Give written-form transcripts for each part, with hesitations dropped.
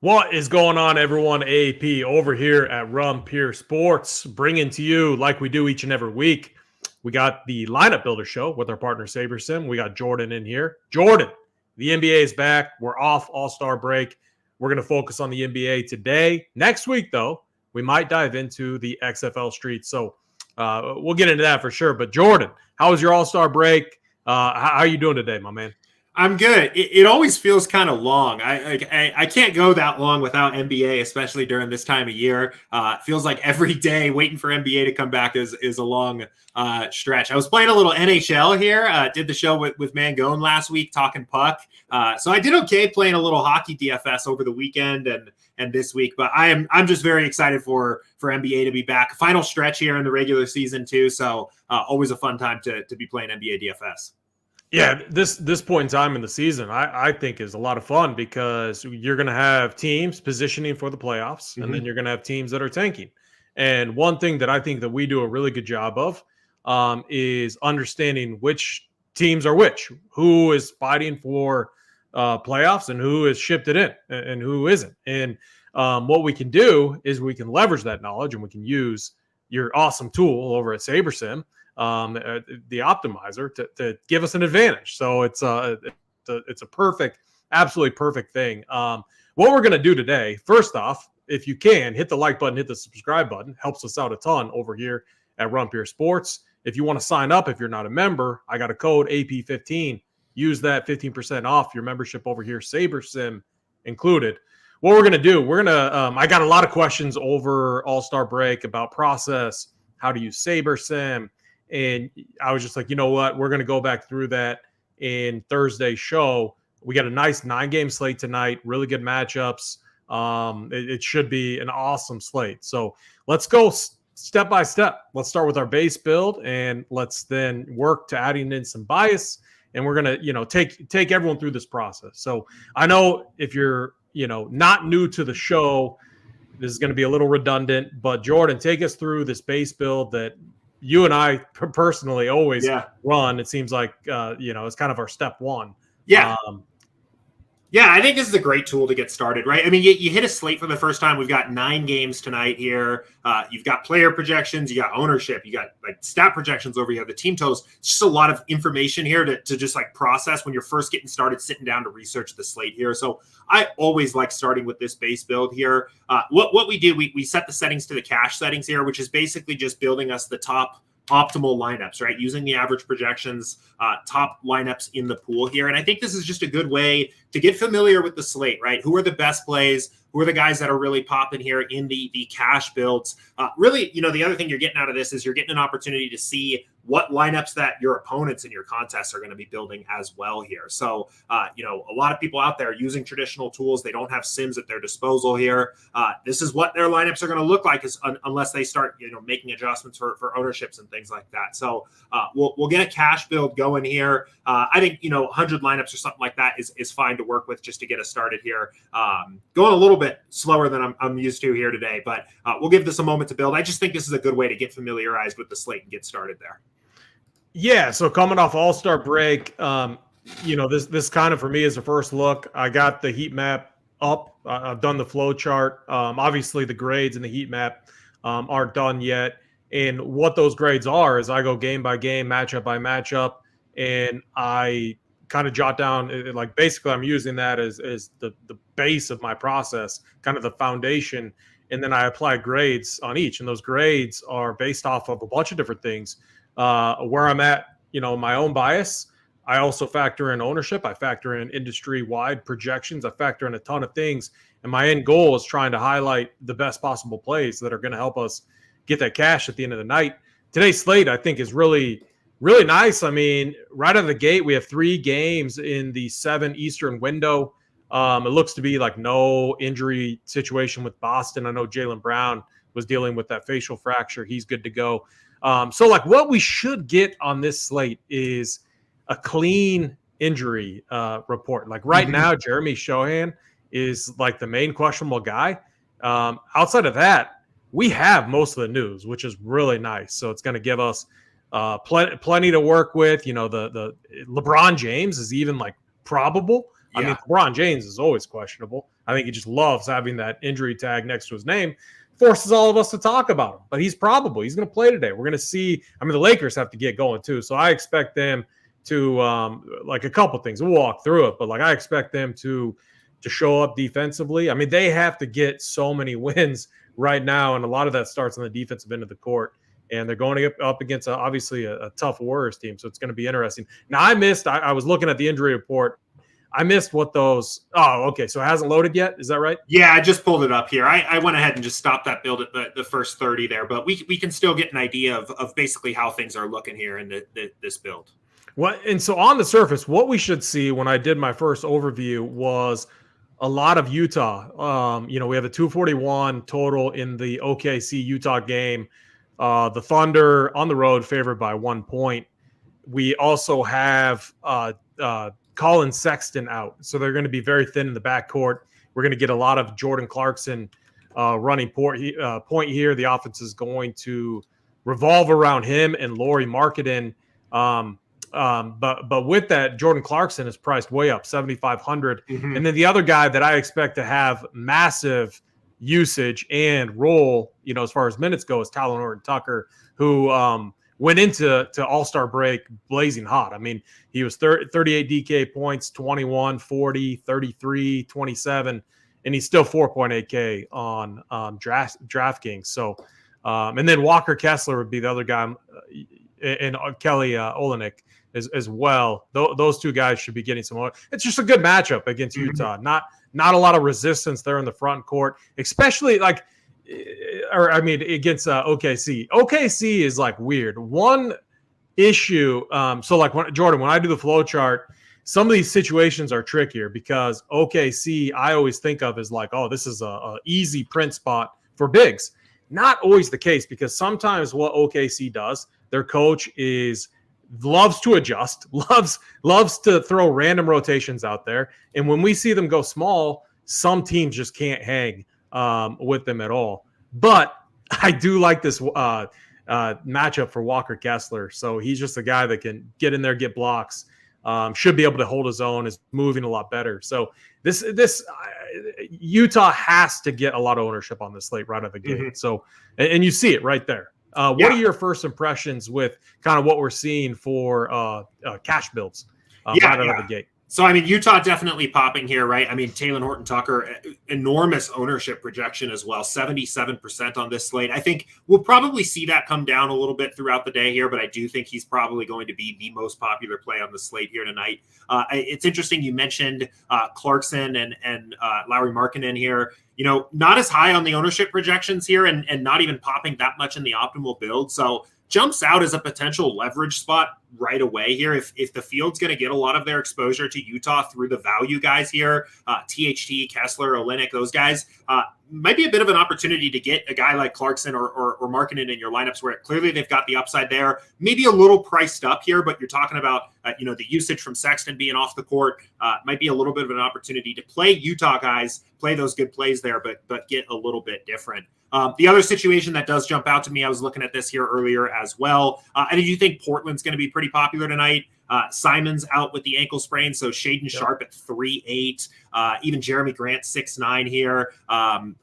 What is going on, everyone? AP over here at Rum Pier Sports, bringing to you, like we do each and every week, we got the lineup builder show with our partner Sabersim. We got Jordan in here. Jordan, the NBA is back. We're off All-Star break. We're going to focus on the NBA today. Next week, though, we might dive into the XFL streets. So we'll get into that for sure. But Jordan, how was your All-Star break? How are you doing today, my man? I'm good. It always feels kind of long. I can't go that long without NBA, especially during this time of year. It feels like every day waiting for NBA to come back is a long stretch. I was playing a little NHL here. Did the show with Mangone last week talking puck. So I did okay playing a little hockey DFS over the weekend and this week. But I'm just very excited for NBA to be back. Final stretch here in the regular season too. So always a fun time to be playing NBA DFS. Yeah, this point in time in the season, I think is a lot of fun because you're going to have teams positioning for the playoffs, and then you're going to have teams that are tanking. And one thing that I think that we do a really good job of is understanding which teams are which, who is fighting for playoffs and who has shipped it in and who isn't. And what we can do is we can leverage that knowledge, and we can use your awesome tool over at Sabersim, the optimizer, to give us an advantage. So it's a perfect, absolutely perfect thing. What we're going to do today, first off, if you can, hit the like button, hit the subscribe button. Helps us out a ton over here at Rum Pier Sports. If you want to sign up, if you're not a member, I got a code AP15. Use that 15% off your membership over here, Sabersim included. What we're going to do, I got a lot of questions over All-Star break about process, how to use Sabersim. And I was just like, you know what? We're going to go back through that in Thursday's show. We got a nice 9-game slate tonight, really good matchups. It should be an awesome slate. So let's go step by step. Let's start with our base build, and let's then work to adding in some bias. And we're going to, take everyone through this process. So I know if you're, not new to the show, this is going to be a little redundant, but Jordan, take us through this base build that you and I personally always run. It seems like, it's kind of our step one. Yeah. Yeah, I think this is a great tool to get started, right? I mean, you hit a slate for the first time. We've got 9 games tonight here. You've got player projections, you got ownership, you got like stat projections over here, the team totals. It's just a lot of information here to just like process when you're first getting started, sitting down to research the slate here. So I always like starting with this base build here. What we do, we set the settings to the cache settings here, which is basically just building us the top optimal lineups, right? Using the average projections, top lineups in the pool here. And I think this is just a good way to get familiar with the slate, right? Who are the best plays? Who are the guys that are really popping here in the cash builds? Really, the other thing you're getting out of this is you're getting an opportunity to see what lineups that your opponents in your contests are going to be building as well here. So, a lot of people out there using traditional tools, they don't have sims at their disposal here. This is what their lineups are going to look like unless they start, making adjustments for ownerships and things like that. So we'll get a cash build going here. I think, 100 lineups or something like that is fine to work with just to get us started here. Going a little bit slower than I'm used to here today, but we'll give this a moment to build. I just think this is a good way to get familiarized with the slate and get started there. Yeah, so coming off All-Star break, this kind of for me is a first look. I got the heat map up. I've done the flow chart. Obviously, the grades in the heat map aren't done yet. And what those grades are is I go game by game, matchup by matchup, and I kind of jot down, like basically I'm using that as the base of my process, kind of the foundation. And then I apply grades on each. And those grades are based off of a bunch of different things. Where I'm at, my own bias. I also factor in ownership. I factor in industry-wide projections. I factor in a ton of things. And my end goal is trying to highlight the best possible plays that are going to help us get that cash at the end of the night. Today's slate, I think, is really, really nice. I mean, right out of the gate, we have 3 games in the 7 Eastern window. It looks to be like no injury situation with Boston. I know Jaylen Brown was dealing with that facial fracture. He's good to go. So like what we should get on this slate is a clean injury report. Like right now, Jeremy Shohan is like the main questionable guy. Outside of that, we have most of the news, which is really nice. So it's going to give us plenty to work with. The LeBron James is even like probable. Yeah. I mean, LeBron James is always questionable. I think he just loves having that injury tag next to his name. Forces all of us to talk about him, but he's going to play today. We're going to see. I mean, the Lakers have to get going too, so I expect them to like a couple things. We'll walk through it, but like I expect them to show up defensively. I mean, they have to get so many wins right now, and a lot of that starts on the defensive end of the court. And they're going up against obviously a tough Warriors team, so it's going to be interesting. Now, I was looking at the injury report. I missed what those. Oh, okay. So it hasn't loaded yet. Is that right? Yeah, I just pulled it up here. I went ahead and just stopped that build at the first 30 there, but we can still get an idea of basically how things are looking here in this build. And so on the surface, what we should see when I did my first overview was a lot of Utah. We have a 241 total in the OKC Utah game. The Thunder on the road favored by 1 point. We also have Colin Sexton out, so they're going to be very thin in the backcourt. We're going to get a lot of Jordan Clarkson running point here. The offense is going to revolve around him and Lauri Markkanen. But with that, Jordan Clarkson is priced way up, 7,500. Mm-hmm. And then the other guy that I expect to have massive usage and role, as far as minutes go, is Talon Horton-Tucker, who went into All-Star break blazing hot. I mean, he was 38 DK points, 21, 40, 33, 27, and he's still 4.8K on DraftKings. So, and then Walker Kessler would be the other guy, and Kelly Olynyk as well. Those two guys should be getting some more. It's just a good matchup against Utah. Not a lot of resistance there in the front court, especially against OKC. OKC is like weird. One issue, so like when I do the flow chart, some of these situations are trickier because OKC I always think of as like, oh, this is a easy print spot for bigs. Not always the case, because sometimes what OKC does, their coach loves to adjust, loves to throw random rotations out there. And when we see them go small, some teams just can't hang with them at all. But I do like this matchup for Walker Kessler. So he's just a guy that can get in there, get blocks, should be able to hold his own, is moving a lot better. So this Utah has to get a lot of ownership on this slate right out of the gate. Mm-hmm. So, and you see it right there. What are your first impressions with kind of what we're seeing for cash builds right out of the gate? So, I mean, Utah definitely popping here, right? I mean, Talon Horton-Tucker, enormous ownership projection as well, 77% on this slate. I think we'll probably see that come down a little bit throughout the day here, but I do think he's probably going to be the most popular play on the slate here tonight. It's interesting you mentioned Clarkson and Lauri Markkanen here. Not as high on the ownership projections here and not even popping that much in the optimal build. So jumps out as a potential leverage spot right away here. If the field's going to get a lot of their exposure to Utah through the value guys here, THT, Kessler, Olynyk, those guys, might be a bit of an opportunity to get a guy like Clarkson or Markkanen in your lineups where clearly they've got the upside there. Maybe a little priced up here, but you're talking about the usage from Sexton being off the court. Might be a little bit of an opportunity to play Utah guys, play those good plays there, but get a little bit different. The other situation that does jump out to me, I was looking at this here earlier as well. I do think Portland's going to be pretty popular tonight. Simon's out with the ankle sprain, so Shaedon Sharpe at 3.8, even Jeremy Grant 6.9 here,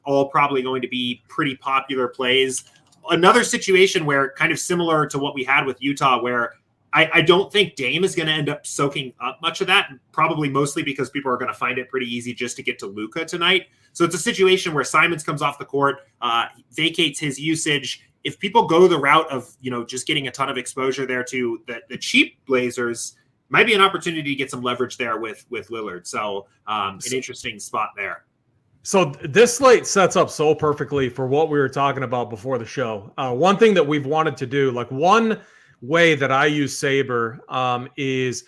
all probably going to be pretty popular plays. Another situation where kind of similar to what we had with Utah, where I don't think Dame is going to end up soaking up much of that, probably mostly because people are going to find it pretty easy just to get to Luka tonight. So it's a situation where Simons comes off the court, vacates his usage. If people go the route of, just getting a ton of exposure there to the cheap Blazers, might be an opportunity to get some leverage there with Lillard. So an interesting spot there. So this slate sets up so perfectly for what we were talking about before the show. One thing that we've wanted to do, like one way that I use Saber is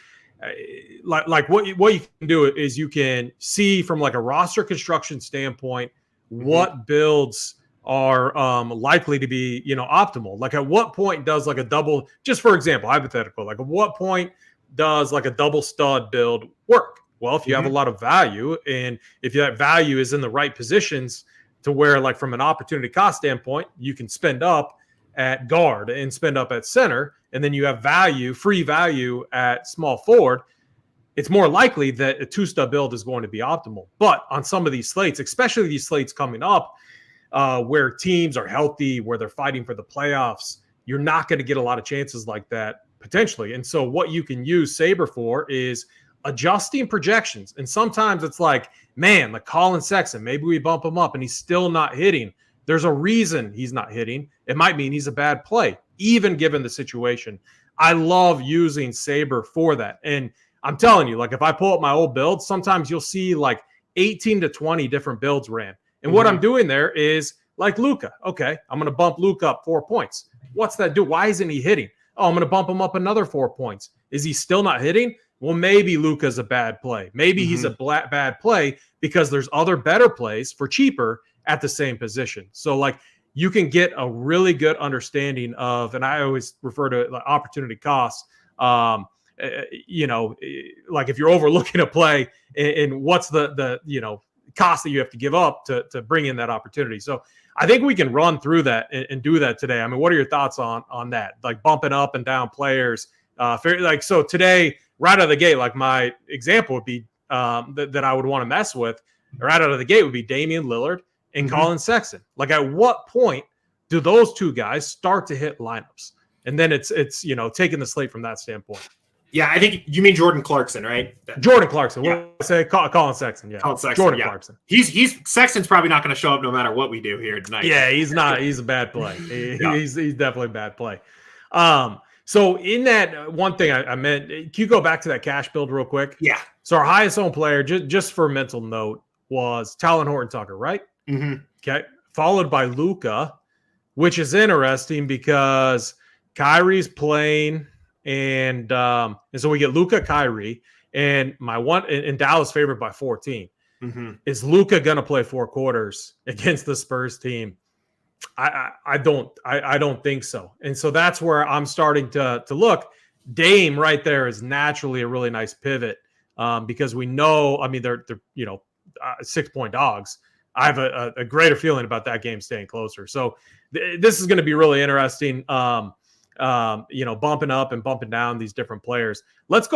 like what you can do is you can see from like a roster construction standpoint what builds are likely to be optimal. Like at what point does like a double, just for example, hypothetical, like at what point does like a double stud build work? Well, if you have a lot of value, and if that value is in the right positions to where, like from an opportunity cost standpoint, you can spend up at guard and spend up at center, and then you have free value at small forward, it's more likely that a two-stub build is going to be optimal. But on some of these slates, especially these slates coming up, where teams are healthy, where they're fighting for the playoffs, you're not going to get a lot of chances like that potentially. And so what you can use Saber for is adjusting projections. And sometimes it's like, man, like Colin Sexton, maybe we bump him up and he's still not hitting. There's a reason he's not hitting. It might mean he's a bad play, even given the situation. I love using Saber for that. And I'm telling you, like if I pull up my old builds, sometimes you'll see like 18 to 20 different builds ran. And what I'm doing there is like Luka. Okay, I'm going to bump Luka up 4 points. What's that do? Why isn't he hitting? Oh, I'm going to bump him up another 4 points. Is he still not hitting? Well, maybe Luka's a bad play. Maybe he's a bad play because there's other better plays for cheaper at the same position. So like you can get a really good understanding of, and I always refer to like opportunity costs. You know, like if you're overlooking a play and what's the you know, cost that you have to give up to bring in that opportunity. So I think we can run through that and do that today. I mean, what are your thoughts on that? Like bumping up and down players. Like so today, right out of the gate, like my example would be that I would want to mess with right out of the gate would be Damian Lillard and Colin Sexton. Like at what point do those two guys start to hit lineups? And then it's you know, taking the slate from that standpoint. Yeah, I think you mean Jordan Clarkson, right? Jordan Clarkson. Yeah. We'll say Colin Sexton. Yeah, Colin Sexton, Jordan Clarkson. He's Sexton's probably not going to show up no matter what we do here tonight. Yeah, he's not. He's a bad play. He's definitely a bad play. So in that one thing I meant, can you go back to that cash build real quick? Yeah. So our highest owned player, just for a mental note, was Talon Horton-Tucker, right? Okay. Followed by Luka, which is interesting because Kyrie's playing. And so we get Luka, Kyrie, and my one in Dallas favored by 14. Is Luka gonna play 4 quarters against the Spurs team? I don't think so. And so that's where I'm starting to look. Dame right there is naturally a really nice pivot because we know. I mean, they're you know 6-point dogs. I have a greater feeling about that game staying closer. So this is going to be really interesting. You know, bumping up and bumping down these different players. Let's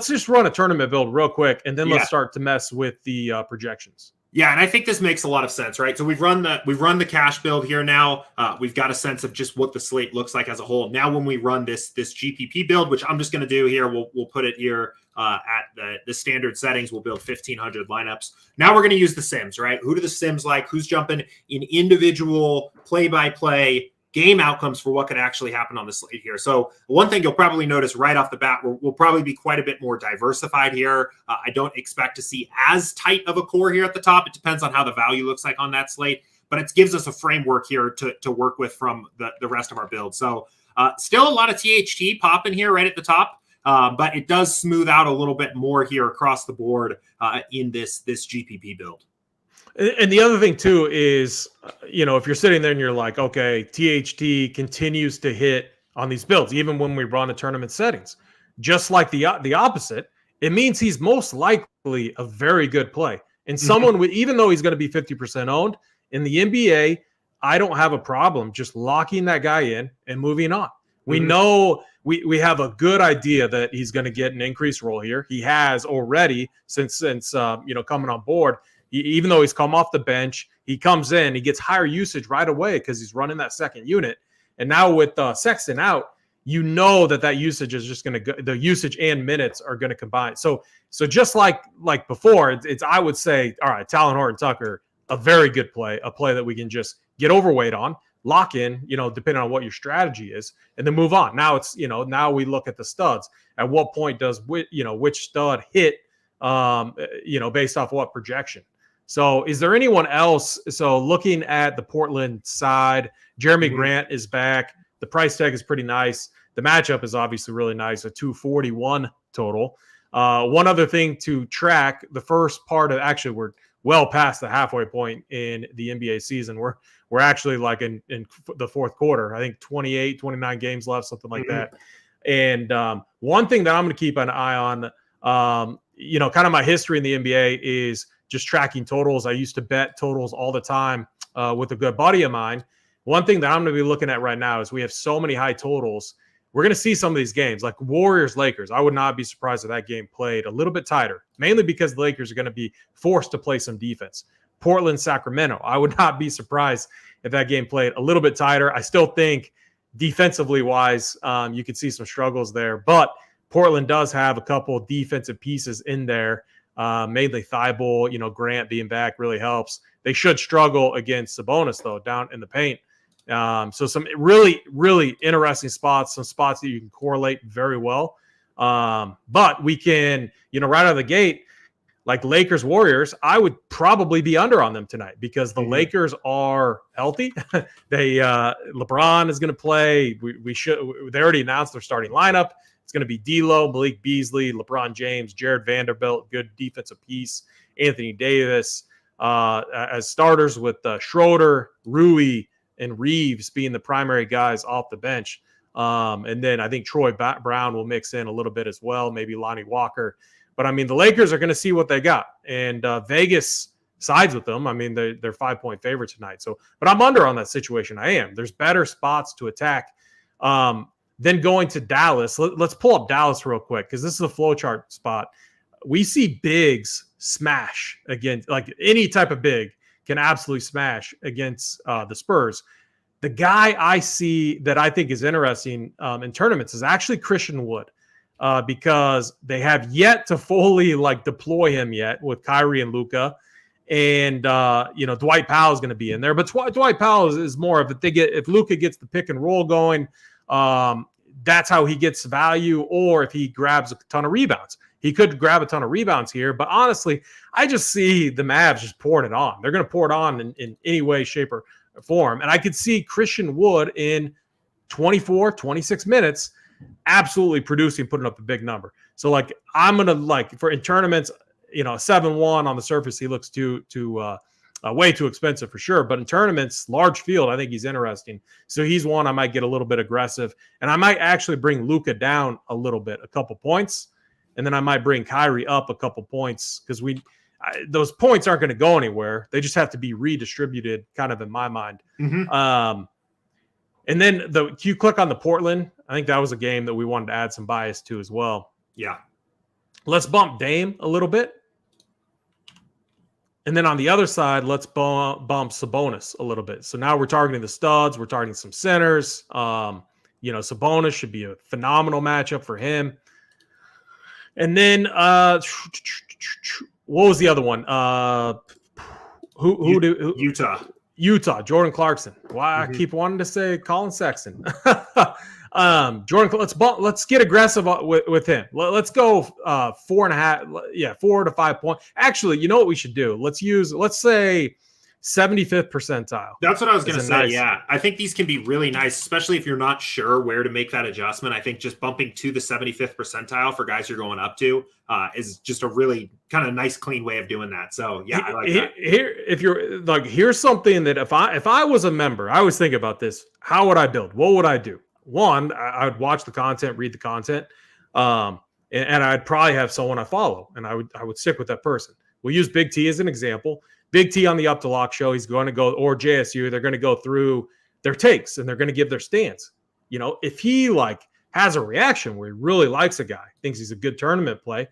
just run a tournament build real quick, and then let's start to mess with the projections. Yeah, and I think this makes a lot of sense, right? So we've run the cash build here now. We've got a sense of just what the slate looks like as a whole. Now, when we run this GPP build, which I'm just going to do here, we'll put it here at the standard settings. We'll build 1,500 lineups. Now we're going to use the Sims, right? Who do the Sims like? Who's jumping in individual play-by-play game outcomes for what could actually happen on the slate here. So one thing you'll probably notice right off the bat, we'll probably be quite a bit more diversified here. I don't expect to see as tight of a core here at the top. It depends on how the value looks like on that slate, but it gives us a framework here to work with from the rest of our build. So still a lot of THT popping here right at the top, but it does smooth out a little bit more here across the board in this GPP build. And the other thing too is, you know, if you're sitting there and you're like, okay, THT continues to hit on these builds, even when we run a tournament settings, just like the opposite, it means he's most likely a very good play. And someone with, even though he's going to be 50% owned in the NBA, I don't have a problem just locking that guy in and moving on. We know we have a good idea that he's going to get an increased role here. He has already since you know, coming on board. Even though he's come off the bench, he comes in, he gets higher usage right away because he's running that second unit. And now with Sexton out, you know that usage is just going to go, the usage and minutes are going to combine. So just like before, it's I would say, all right, Talon Horton-Tucker, a very good play, a play that we can just get overweight on, lock in, you know, depending on what your strategy is, and then move on. Now it's, you know, now we look at the studs. At what point does which stud hit, you know, based off what projection? So is there anyone else? So looking at the Portland side, Jeremy Grant is back. The price tag is pretty nice. The matchup is obviously really nice, a 241 total. One other thing to track, the first part of, actually we're well past the halfway point in the NBA season. We're actually like in the fourth quarter, I think 28, 29 games left, something like that. And one thing that I'm going to keep an eye on, you know, kind of my history in the NBA is just tracking totals. I used to bet totals all the time with a good buddy of mine. One thing that I'm going to be looking at right now is we have so many high totals. we're going to see some of these games like Warriors-Lakers. I would not be surprised if that game played a little bit tighter, mainly because the Lakers are going to be forced to play some defense. Portland-Sacramento, I would not be surprised if that game played a little bit tighter. I still think defensively wise, you could see some struggles there, but Portland does have a couple of defensive pieces in there, mainly Thibault, Grant being back really helps. They should struggle against Sabonis, though, down in the paint. So some really, really interesting spots, some spots that you can correlate very well. But we can, right out of the gate, like Lakers Warriors, I would probably be under on them tonight because the Lakers are healthy. LeBron is going to play. They already announced their starting lineup. It's going to be D'Lo, Malik Beasley, LeBron James, Jared Vanderbilt, good defensive piece, Anthony Davis as starters with Schroeder, Rui, and Reeves being the primary guys off the bench. And then I think Troy Brown will mix in a little bit as well, maybe Lonnie Walker. But, I mean, the Lakers are going to see what they got. And Vegas sides with them. I mean, they're 5-point favorites tonight. But I'm under on that situation. I am. There's better spots to attack. Then going to Dallas. Let's pull up Dallas real quick because this is a Flowchart spot. We see bigs smash against, like any type of big can absolutely smash against the Spurs. The guy I see that I think is interesting in tournaments is actually Christian Wood because they have yet to fully deploy him yet with Kyrie and Luka. And, Dwight Powell is going to be in there. But Dwight Powell is more of if Luka gets the pick and roll going, that's how he gets value, or if he grabs a ton of rebounds. He could grab a ton of rebounds here, but honestly, I just see the Mavs just pouring it on. They're going to pour it on in any way, shape, or form. And I could see Christian Wood in 24, 26 minutes absolutely producing, putting up a big number. So, I'm going to, for in tournaments, 7-1 on the surface, he looks way too expensive for sure. But in tournaments, large field, I think he's interesting. So he's one I might get a little bit aggressive. And I might actually bring Luka down a little bit, a couple points. And then I might bring Kyrie up a couple points because those points aren't going to go anywhere. They just have to be redistributed, kind of in my mind. And then you click on the Portland. I think that was a game that we wanted to add some bias to as well. Yeah. Let's bump Dame a little bit. And then on the other side, let's bump Sabonis a little bit. So now we're targeting the studs. We're targeting some centers. Sabonis should be a phenomenal matchup for him. And then what was the other one? Utah, Jordan Clarkson. Why I keep wanting to say Colin Sexton. Jordan, let's get aggressive with him. Let's go 4.5, 4 to 5 points. Actually, you know what we should do? Let's say 75th percentile. That's what I was going to say. Yeah, I think these can be really nice, especially if you're not sure where to make that adjustment. I think just bumping to the 75th percentile for guys you're going up to is just a really kind of nice, clean way of doing that. So yeah, I like that. Here's something that if I was a member, I always think about this. How would I build? What would I do? One, I would watch the content, read the content, and I'd probably have someone I follow, and I would stick with that person. We'll use Big T as an example. Big T on the Up to Lock show, he's going to go, or JSU, they're going to go through their takes and they're going to give their stance. If he has a reaction where he really likes a guy, thinks he's a good tournament play,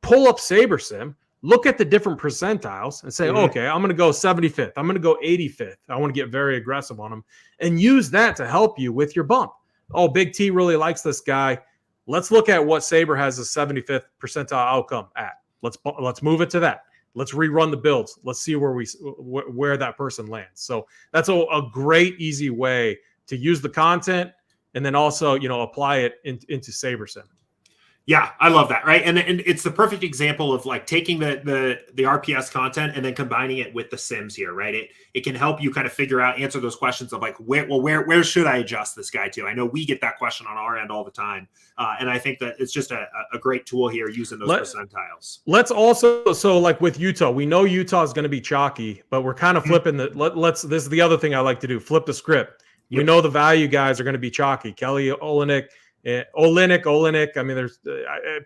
pull up Sabersim, look at the different percentiles and say, okay, I'm going to go 75th. I'm going to go 85th. I want to get very aggressive on him and use that to help you with your bump. Oh, Big T really likes this guy. Let's look at what Saber has a 75th percentile outcome at. Let's move it to that. Let's rerun the builds. Let's see where that person lands. So that's a great, easy way to use the content and then also, apply it into Sabersim. Yeah, I love that, right? And it's the perfect example of taking the RPS content and then combining it with the Sims here, right? It can help you kind of answer those questions of where should I adjust this guy to? I know we get that question on our end all the time. And I think that it's just a great tool here using those percentiles. Let's also, with Utah, we know Utah is going to be chalky, but we're kind of flipping this is the other thing I like to do, flip the script. Yep. We know the value guys are going to be chalky. Kelly Olynyk. I mean, there's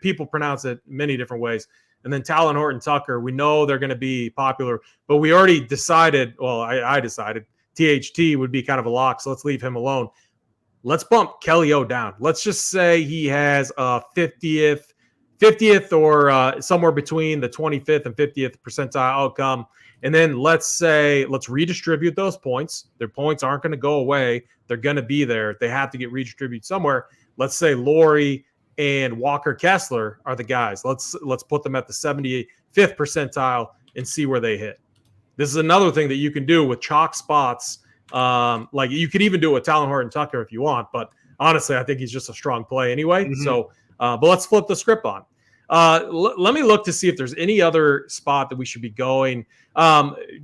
people pronounce it many different ways. And then Talon Horton Tucker, we know they're going to be popular, but we already decided, I decided THT would be kind of a lock, so let's leave him alone. let's bump Kelly O down. Let's just say he has a 50th or somewhere between the 25th and 50th percentile outcome. And then let's redistribute those points. Their points aren't going to go away. They're going to be there. They have to get redistributed somewhere. Let's say Lori and Walker Kessler are the guys. Let's put them at the 75th percentile and see where they hit. This is another thing that you can do with chalk spots. Like you could even do it with Talon Horton Tucker if you want, but honestly, I think he's just a strong play anyway. Mm-hmm. So, but let's flip the script on. Let me look to see if there's any other spot that we should be going.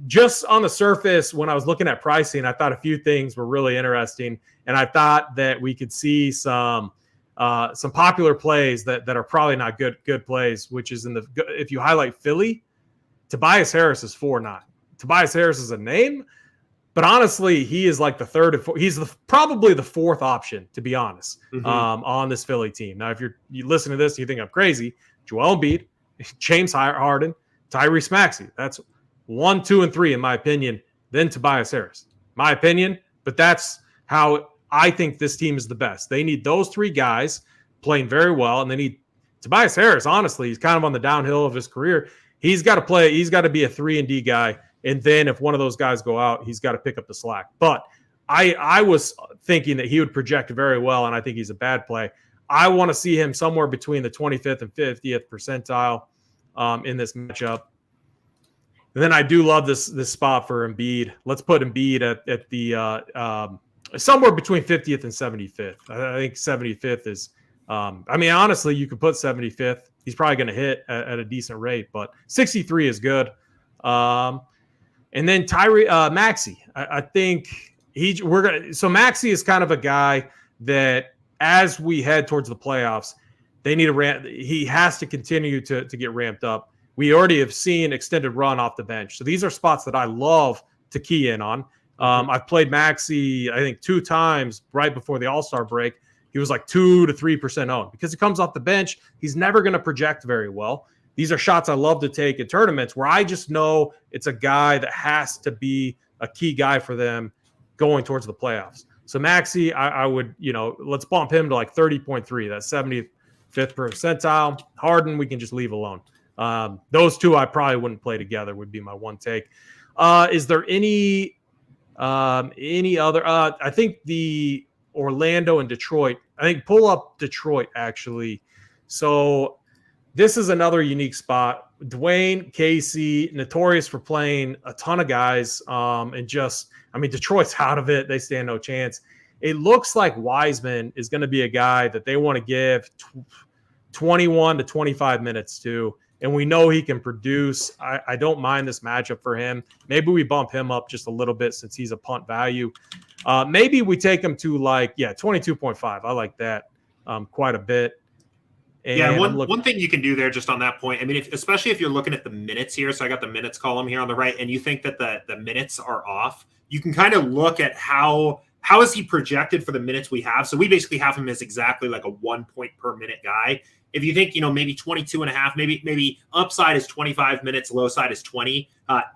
Just on the surface, when I was looking at pricing, I thought a few things were really interesting, and I thought that we could see some popular plays that are probably not good plays. Which is if you highlight Philly, Tobias Harris is 4-9. Tobias Harris is a name, but honestly, he is like the third and fourth. He's probably the fourth option, to be honest, on this Philly team. Now, if you listen to this, you think I'm crazy. Joel Embiid, James Harden, Tyrese Maxey. That's 1, 2, and 3 in my opinion. Then Tobias Harris, my opinion. But that's how I think this team is the best. They need those three guys playing very well, and they need Tobias Harris. Honestly, he's kind of on the downhill of his career. He's got to play. He's got to be a 3-and-D guy. And then if one of those guys go out, he's got to pick up the slack. But I was thinking that he would project very well, and I think he's a bad play. I want to see him somewhere between the 25th and 50th percentile in this matchup. And then I do love this spot for Embiid. Let's put Embiid at the somewhere between 50th and 75th. I think 75th is honestly, you could put 75th. He's probably going to hit at a decent rate, but 63 is good. And then Maxey. I think so Maxey is kind of a guy that as we head towards the playoffs, they need he has to continue to get ramped up. We already have seen extended run off the bench. So these are spots that I love to key in on. I've played Maxey, I think 2 times right before the All-Star break. He was like 2 to 3% owned because he comes off the bench. He's never going to project very well. These are shots I love to take in tournaments where I just know it's a guy that has to be a key guy for them going towards the playoffs. So Maxey, I would, let's bump him to like 30.3. That's 75th percentile. Harden, we can just leave alone. Those two I probably wouldn't play together would be my one take. Is there any other? I think the Orlando and Detroit. I think pull up Detroit actually. So this is another unique spot. Dwayne, Casey, notorious for playing a ton of guys. Detroit's out of it. They stand no chance. It looks like Wiseman is going to be a guy that they want to give 21 to 25 minutes to. And we know he can produce. I don't mind this matchup for him. Maybe we bump him up just a little bit since he's a punt value. Maybe we take him to 22.5. I like that quite a bit. And one thing you can do there just on that point, especially if you're looking at the minutes here. So I got the minutes column here on the right, and you think that the minutes are off. You can kind of look at how is he projected for the minutes we have. So we basically have him as exactly like a 1 point per minute guy. If you think, maybe 22 and a half, maybe upside is 25 minutes, low side is 20.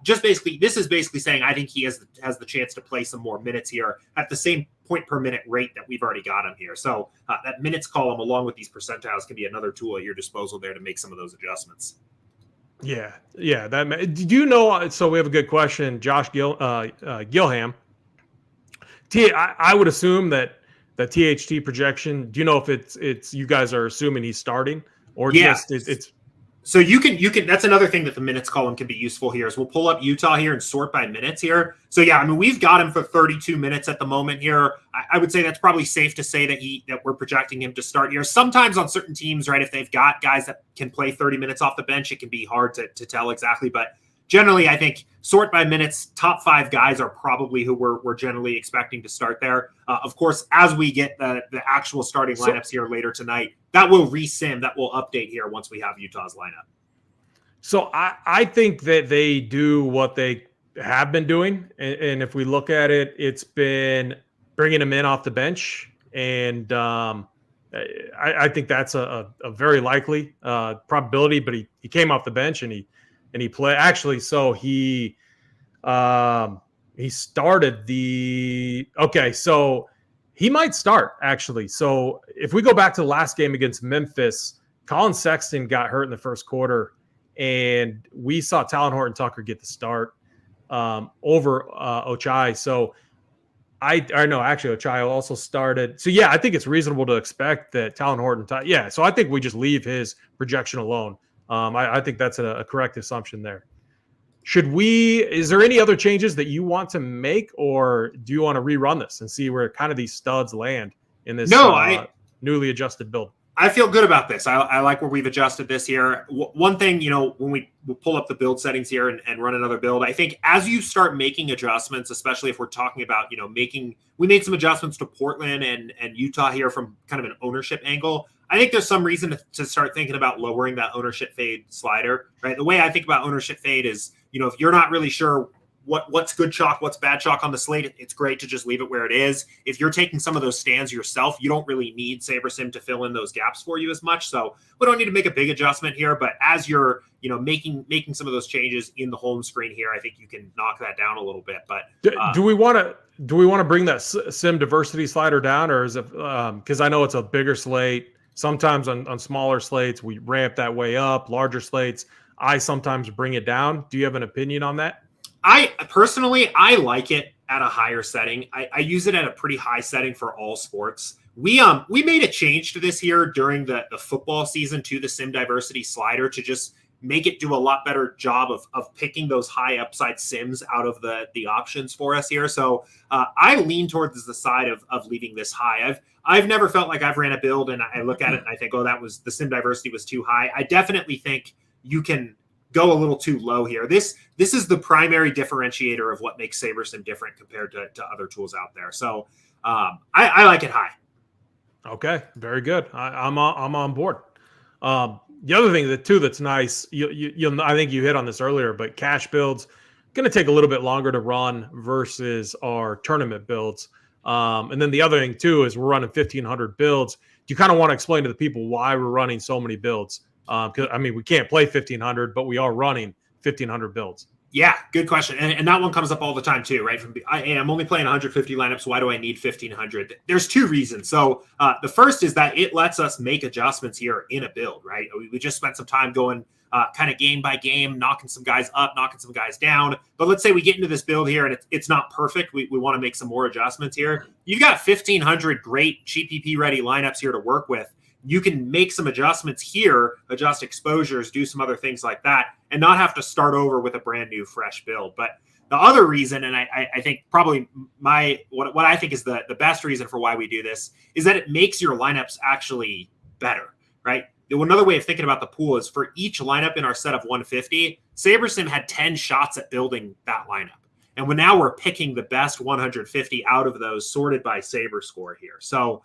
This is basically saying I think he has the chance to play some more minutes here at the same point per minute rate that we've already got him here. So that minutes column along with these percentiles can be another tool at your disposal there to make some of those adjustments. Yeah. Do you know? So we have a good question, Josh Gilham. I would assume that the THT projection. Do you know if it's you guys are assuming he's starting or just it's? So you can. That's another thing that the minutes column can be useful here. Is we'll pull up Utah here and sort by minutes here. So we've got him for 32 minutes at the moment here. I would say that's probably safe to say that we're projecting him to start here. Sometimes on certain teams, right, if they've got guys that can play 30 minutes off the bench, it can be hard to tell exactly. But generally, I think sort by minutes, top 5 guys are probably who we're generally expecting to start there. Of course, as we get the actual starting lineups here later tonight, that will resim, that will update here once we have Utah's lineup. So I think that they do what they have been doing. And if we look at it, it's been bringing him in off the bench. And I think that's a very likely probability. But he came off the bench and he played. Actually, so he started the – okay, so He might start, actually. So if we go back to the last game against Memphis, Colin Sexton got hurt in the first quarter, and we saw Talon Horton-Tucker get the start over Ochai. So I know, actually, Ochai also started. So, yeah, I think it's reasonable to expect that Talon Horton-Tucker. Yeah, so I think we just leave his projection alone. I think that's a correct assumption there. Is there any other changes that you want to make, or do you want to rerun this and see where kind of these studs land in this newly adjusted build? I feel good about this. I like where we've adjusted this here. One thing, when we pull up the build settings here and run another build, I think as you start making adjustments, especially if we're talking about, we made some adjustments to Portland and Utah here from kind of an ownership angle. I think there's some reason to start thinking about lowering that ownership fade slider, right? The way I think about ownership fade is, if you're not really sure what's good chalk, what's bad chalk on the slate, it's great to just leave it where it is. If you're taking some of those stands yourself, you don't really need Sabersim to fill in those gaps for you as much. So we don't need to make a big adjustment here, but as you're, making some of those changes in the home screen here, I think you can knock that down a little bit. But do we want to bring that sim diversity slider down, or is it because I know it's a bigger slate? Sometimes on smaller slates, we ramp that way up. Larger slates, I sometimes bring it down. Do you have an opinion on that? I personally like it at a higher setting. I use it at a pretty high setting for all sports. We made a change to this here during the football season to the sim diversity slider to just make it do a lot better job of picking those high upside sims out of the options for us here. So I lean towards the side of leaving this high. I've never felt like I've ran a build and I look at it and I think, oh, the sim diversity was too high. I definitely think you can go a little too low here. This is the primary differentiator of what makes Sabersim different compared to other tools out there. So I like it high. Okay, very good. I'm on board. The other thing that's nice, I think you hit on this earlier, but cash builds going to take a little bit longer to run versus our tournament builds. And then the other thing too is we're running 1,500 builds. Do you kind of want to explain to the people why we're running so many builds? Because we can't play 1,500, but we are running 1,500 builds. Yeah, good question. And that one comes up all the time too, right? I'm only playing 150 lineups. Why do I need 1,500? There's two reasons. So the first is that it lets us make adjustments here in a build, right? We just spent some time going kind of game by game, knocking some guys up, knocking some guys down. But let's say we get into this build here and it's not perfect. We want to make some more adjustments here. You've got 1,500 great GPP ready lineups here to work with. You can make some adjustments here, adjust exposures, do some other things like that, and not have to start over with a brand new fresh build. But the other reason, and I think probably what I think is the best reason for why we do this, is that it makes your lineups actually better, right? Another way of thinking about the pool is for each lineup in our set of 150, Sabersim had 10 shots at building that lineup. And now we're picking the best 150 out of those sorted by Saber score here. So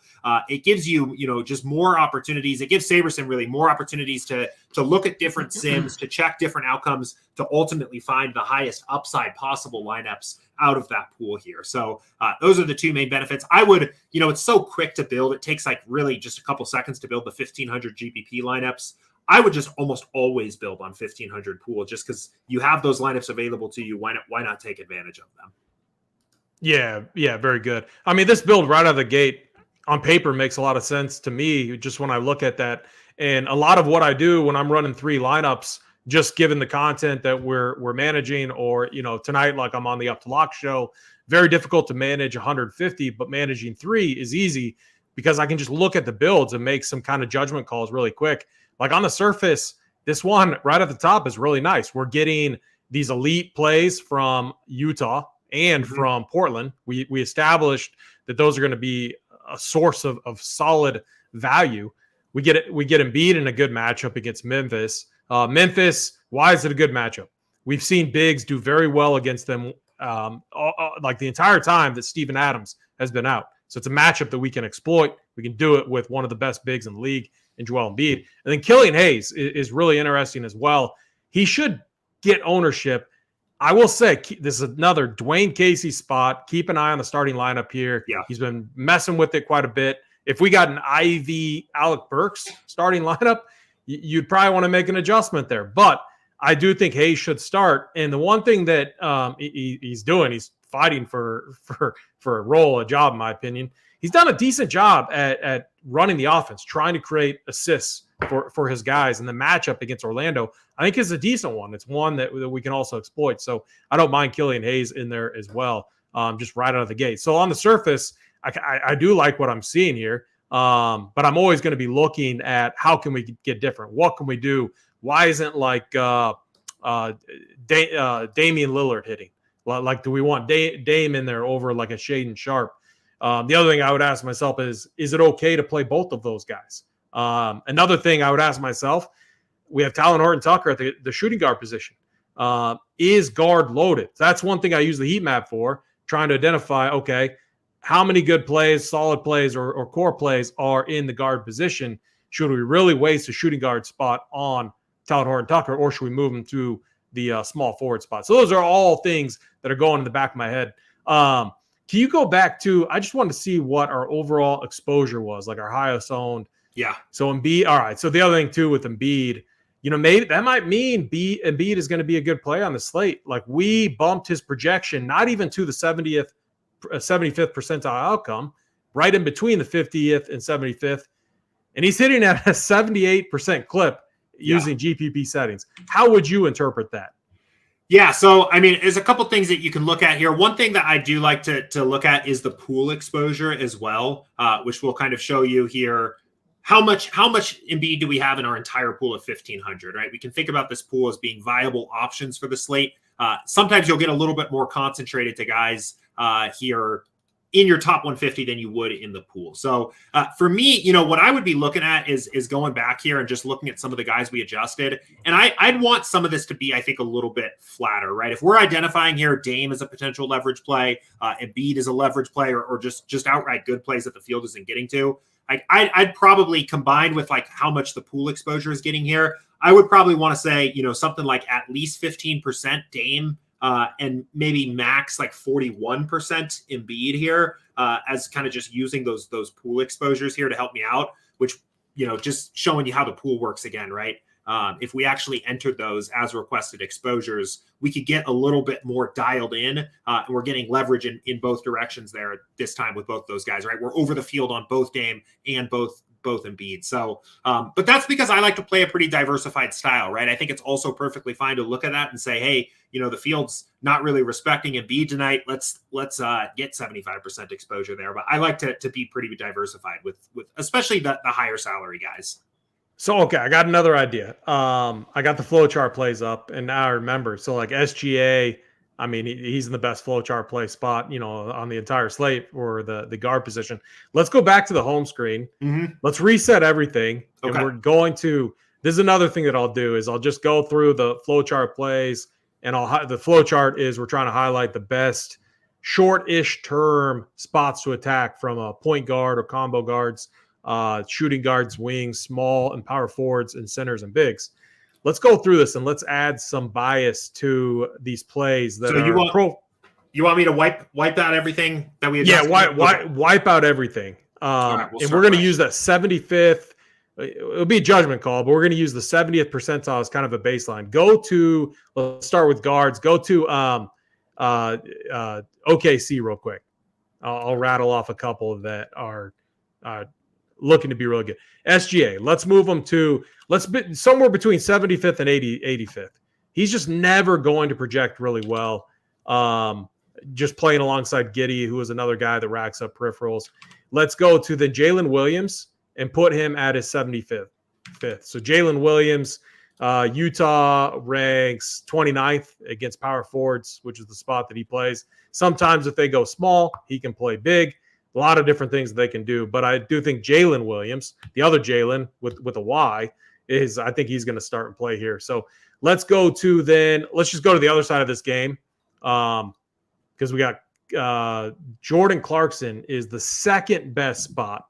it gives you, just more opportunities. It gives Sabersim really more opportunities to look at different sims, to check different outcomes, to ultimately find the highest upside possible lineups out of that pool here. So those are the two main benefits. I would, it's so quick to build. It takes like really just a couple seconds to build the 1,500 GPP lineups. I would just almost always build on 1,500 pool just because you have those lineups available to you. Why not take advantage of them? Yeah, very good. This build right out of the gate on paper makes a lot of sense to me just when I look at that. And a lot of what I do when I'm running 3 lineups, just given the content that we're managing, or tonight, like I'm on the Up to Lock show, very difficult to manage 150, but managing 3 is easy because I can just look at the builds and make some kind of judgment calls really quick. Like on the surface, this one right at the top is really nice. We're getting these elite plays from Utah and from Portland. We established that those are going to be a source of solid value. We get Embiid in a good matchup against Memphis. Memphis, why is it a good matchup? We've seen bigs do very well against them like the entire time that Steven Adams has been out. So it's a matchup that we can exploit. We can do it with one of the best bigs in the league, in Joel Embiid. And then Killian Hayes is really interesting as well. He should get ownership. I will say this is another Dwayne Casey spot. Keep an eye on the starting lineup here. Yeah. He's been messing with it quite a bit. If we got an Ivy Alec Burks starting lineup, you'd probably want to make an adjustment there. But I do think Hayes should start. And the one thing that he's doing, he's fighting for a role, a job, in my opinion. he's done a decent job at running the offense, trying to create assists for his guys. And the matchup against Orlando, I think, is a decent one. It's one that we can also exploit. So I don't mind Killian Hayes in there as well, just right out of the gate. So on the surface, I do like what I'm seeing here. But I'm always going to be looking at how can we get different? What can we do? Why isn't like Damian Lillard hitting? Like, do we want Dame in there over like a Shaedon Sharpe? The other thing I would ask myself is it okay to play both of those guys? Another thing I would ask myself, we have Talon Horton-Tucker at the shooting guard position. Is guard loaded? That's one thing I use the heat map for, trying to identify, okay, how many good plays, solid plays, or core plays are in the guard position? Should we really waste a shooting guard spot on Talon Horton-Tucker, or should we move him to the small forward spot? So those are all things that are going in the back of my head. Can you go back to, I just wanted to see what our overall exposure was, like our highest owned. Yeah. So Embiid, all right. So the other thing too with Embiid, maybe that might mean Embiid is going to be a good play on the slate. Like, we bumped his projection, not even to the 75th percentile outcome, right in between the 50th and 75th. And he's hitting at a 78% clip using GPP settings. How would you interpret that? Yeah, so I mean, there's a couple things that you can look at here. One thing that I do like to look at is the pool exposure as well, which will kind of show you here how much Embiid do we have in our entire pool of 1,500, right? We can think about this pool as being viable options for the slate. Sometimes you'll get a little bit more concentrated to guys here in your top 150 than you would in the pool. So for me, what I would be looking at is going back here and just looking at some of the guys we adjusted. And I'd want some of this to be, I think, a little bit flatter, right? If we're identifying here Dame as a potential leverage play, Embiid as a leverage play, or just outright good plays that the field isn't getting to, I'd probably, combined with like how much the pool exposure is getting here, I would probably want to say, something like at least 15% Dame, and maybe max like 41% Embiid here, as kind of just using those pool exposures here to help me out, which, just showing you how the pool works again, right? If we actually entered those as requested exposures, we could get a little bit more dialed in, and we're getting leverage in both directions there this time with both those guys, right? We're over the field on both Dame and both Embiid. So, but that's because I like to play a pretty diversified style, right? I think it's also perfectly fine to look at that and say, hey, the field's not really respecting Embiid tonight. Let's get 75% exposure there. But I like to be pretty diversified with especially the higher salary guys. So, okay, I got another idea. I got the Flowchart plays up, and now I remember. So, like SGA, I mean, he's in the best Flowchart play spot, on the entire slate for the guard position. Let's go back to the home screen. Mm-hmm. Let's reset everything. Okay. And we're going to, this is another thing that I'll do is I'll just go through the Flowchart plays, and the Flowchart is we're trying to highlight the best short-ish term spots to attack from a point guard or combo guards, shooting guards, wings, small and power forwards, and centers and bigs. Let's go through this and let's add some bias to these plays that you want me to wipe out everything that we adjusted? Yeah, wipe out everything. Right, and we're going to use that 75th. It'll be a judgment call, but we're going to use the 70th percentile as kind of a baseline. Let's start with guards. Go to OKC real quick. I'll rattle off a couple that are looking to be really good. SGA, let's move him to somewhere between 75th and 85th. He's just never going to project really well. Just playing alongside Giddey, who is another guy that racks up peripherals. Let's go to the Jalen Williams and put him at his 75th. So Jalen Williams, Utah ranks 29th against power forwards, which is the spot that he plays. Sometimes if they go small, he can play big. A lot of different things they can do. But I do think Jalen Williams, the other Jalen with a Y, I think he's going to start and play here. So let's just go to the other side of this game. Because we got Jordan Clarkson is the second best spot.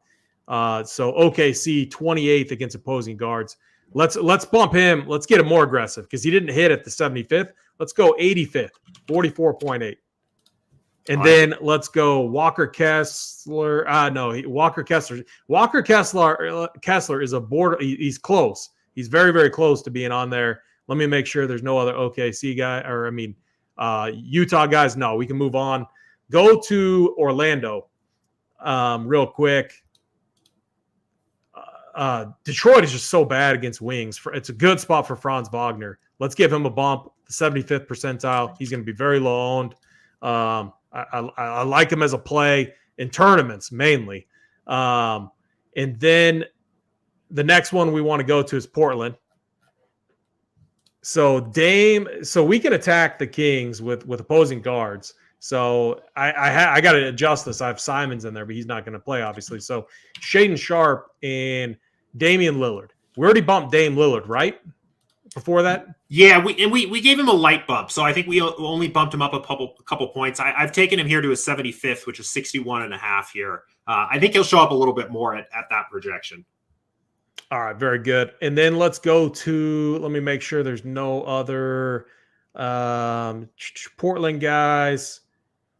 So OKC 28th against opposing guards. Let's bump him. Let's get him more aggressive because he didn't hit at the 75th. Let's go 85th, 44.8. And then let's go Walker Kessler. Walker Kessler. Walker Kessler is a border. He's close. He's very, very close to being on there. Let me make sure there's no other OKC guy, Utah guys. No, we can move on. Go to Orlando. real quick. Detroit is just so bad against wings. It's a good spot for Franz Wagner. Let's give him a bump. The 75th percentile. He's going to be very low owned. I like him as a play in tournaments mainly. And then the next one we want to go to is Portland. So we can attack the Kings with opposing guards. So I got to adjust this. I have Simons in there, but he's not going to play, obviously. So Shaedon Sharpe and Damian Lillard. We already bumped Dame Lillard, right? Before that? Yeah, we gave him a light bump. So I think we only bumped him up a couple points. I've taken him here to a 75th, which is 61.5 here. I think he'll show up a little bit more at that projection. All right, very good. And then let's go to, let me make sure there's no other Portland guys.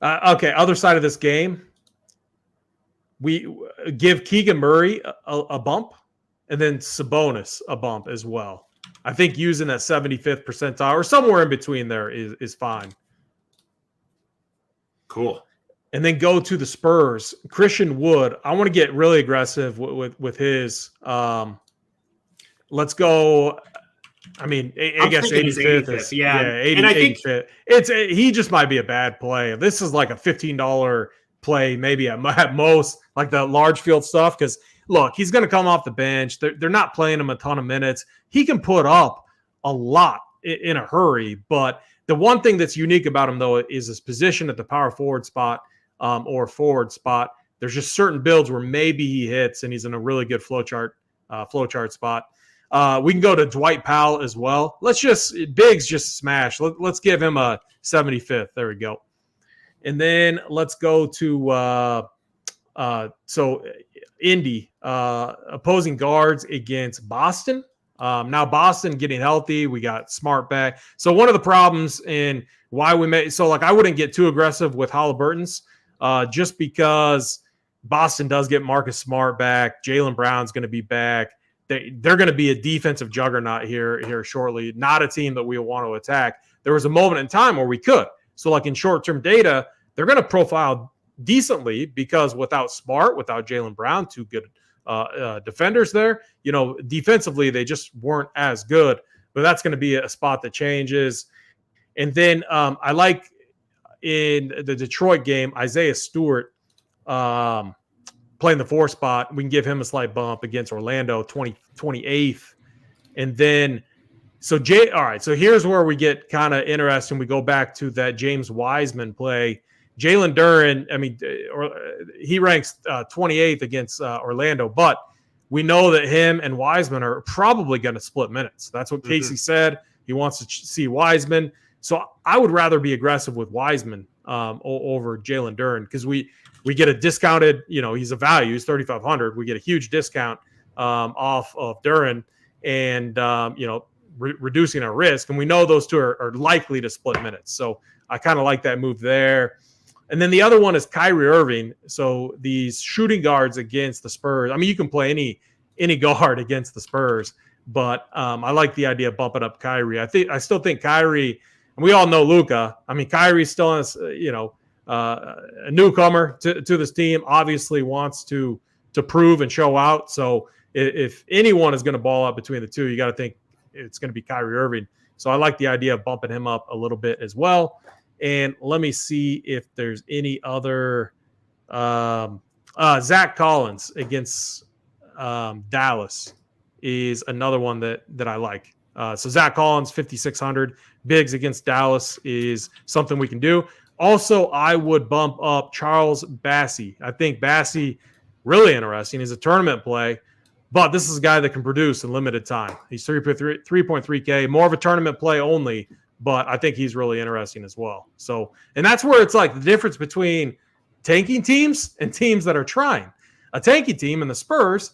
Okay, other side of this game. We give Keegan Murray a bump and then Sabonis a bump as well. I think using that 75th percentile or somewhere in between there is fine. Cool. And then go to the Spurs. Christian Wood. I want to get really aggressive with his. Let's go. I mean, I guess 85th is, yeah. 80, and I think 85th. He just might be a bad play. This is like a $15 play, maybe at most, like the large field stuff. Because look, he's going to come off the bench. They're not playing him a ton of minutes. He can put up a lot in a hurry. But the one thing that's unique about him, though, is his position at the power forward spot or forward spot. There's just certain builds where maybe he hits, and he's in a really good flowchart spot. We can go to Dwight Powell as well. Biggs just smash. Let's give him a 75th. There we go. And then let's go to Indy, opposing guards against Boston. Now Boston getting healthy. We got Smart back. So one of the problems in why I wouldn't get too aggressive with Halliburton's just because Boston does get Marcus Smart back. Jaylen Brown's going to be back. They're going to be a defensive juggernaut here shortly, not a team that we want to attack. There was a moment in time where we could. So like in short-term data, they're going to profile decently because without Smart, without Jaylen Brown, two good defenders there, defensively, they just weren't as good. But that's going to be a spot that changes. And then I like in the Detroit game, Isaiah Stewart playing the 4 spot. We can give him a slight bump against Orlando, 28th. And then, all right, so here's where we get kind of interesting. We go back to that James Wiseman play. Jalen Duren, he ranks 28th against Orlando, but we know that him and Wiseman are probably going to split minutes. That's what Casey said. He wants to see Wiseman. So I would rather be aggressive with Wiseman over Jalen Duren because we get a discounted, he's a value, he's 3,500. We get a huge discount off of Duren and, reducing our risk. And we know those two are likely to split minutes. So I kind of like that move there. And then the other one is Kyrie Irving. So these shooting guards against the Spurs. I mean, you can play any guard against the Spurs, but I like the idea of bumping up Kyrie. I still think Kyrie, and we all know Luka. I mean, Kyrie's still a newcomer to this team. Obviously wants to prove and show out. So if anyone is going to ball out between the two, you got to think it's going to be Kyrie Irving. So I like the idea of bumping him up a little bit as well. And let me see if there's any other Zach Collins against Dallas is another one that I like. So Zach Collins, 5,600. Biggs against Dallas is something we can do. Also, I would bump up Charles Bassey. I think Bassey, really interesting. He's a tournament play, but this is a guy that can produce in limited time. He's 3.3K, more of a tournament play only, but I think he's really interesting as well. So, and that's where it's like the difference between tanking teams and teams that are trying. A tanking team and the Spurs,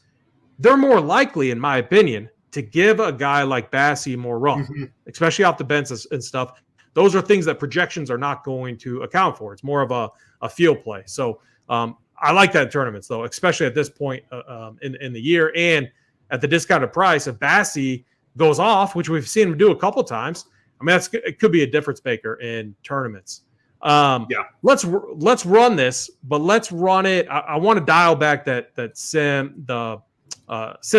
they're more likely, in my opinion, to give a guy like Bassey more run, especially off the bench and stuff. Those are things that projections are not going to account for. It's more of a field play. So I like that in tournaments, though, especially at this point in the year. And at the discounted price, if Bassey goes off, which we've seen him do a couple times, I mean, it could be a difference maker in tournaments. Yeah. Let's run this, but let's run it. I want to dial back that sim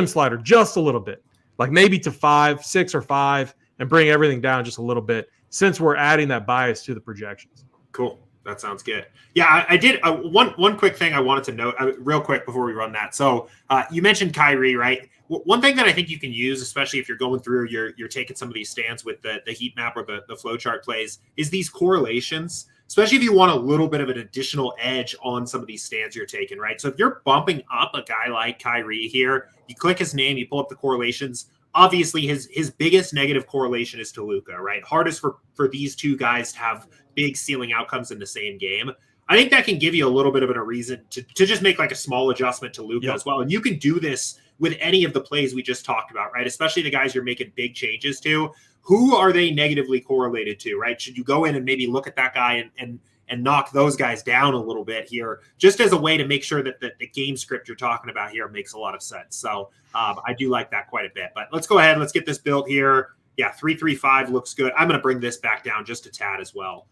slider just a little bit, like maybe to 5, 6, or 5, and bring everything down just a little bit since we're adding that bias to the projections. Cool. That sounds good. Yeah, I did. One quick thing I wanted to note real quick before we run that. So you mentioned Kyrie, right? One thing that I think you can use, especially if you're going through, you're taking some of these stands with the heat map or the flowchart plays, is these correlations, especially if you want a little bit of an additional edge on some of these stands you're taking, right? So if you're bumping up a guy like Kyrie here, you click his name, you pull up the correlations. Obviously, his biggest negative correlation is to Luka, right? Hardest for these two guys to have big ceiling outcomes in the same game. I think that can give you a little bit of a reason to just make like a small adjustment to Luka as well. And you can do this with any of the plays we just talked about, right? Especially the guys you're making big changes to. Who are they negatively correlated to, right? Should you go in and maybe look at that guy and knock those guys down a little bit here, just as a way to make sure that the game script you're talking about here makes a lot of sense. So I do like that quite a bit. But let's go ahead. Let's get this built here. Yeah, 3-3-5 looks good. I'm going to bring this back down just a tad as well,